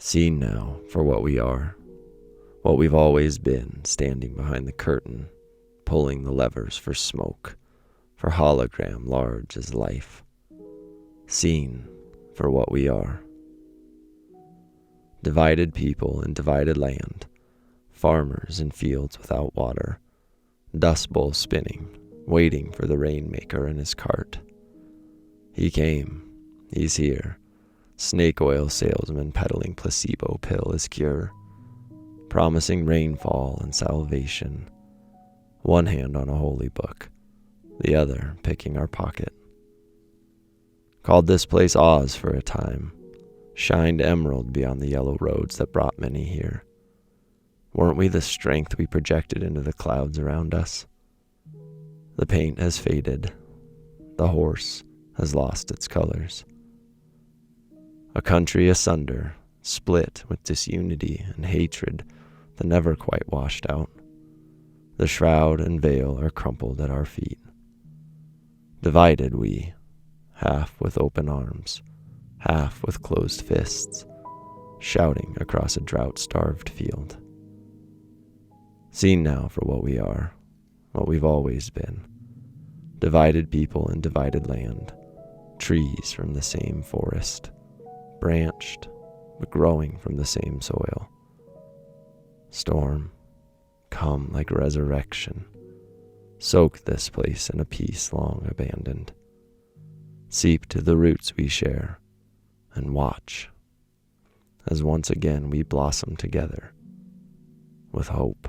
Seen now for what we are, what we've always been, standing behind the curtain, pulling the levers for smoke, for hologram large as life. Seen for what we are. Divided people in divided land, farmers in fields without water, dust bowl spinning, waiting for the rainmaker in his cart. He came, he's here, snake oil salesman peddling placebo pill as cure, promising rainfall and salvation, one hand on a holy book, the other picking our pocket. Called this place Oz for a time, shined emerald beyond the yellow roads that brought many here. Weren't we the strength we projected into the clouds around us? The paint has faded, the horse has lost its colors. A country asunder, split with disunity and hatred that never quite washed out. The shroud and veil are crumpled at our feet. Divided we, half with open arms, half with closed fists, shouting across a drought-starved field. Seen now for what we are, what we've always been. Divided people in divided land, trees from the same forest, branched, but growing from the same soil. Storm, come like resurrection, soak this place in a peace long abandoned. Seep to the roots we share, and watch, as once again we blossom together with hope.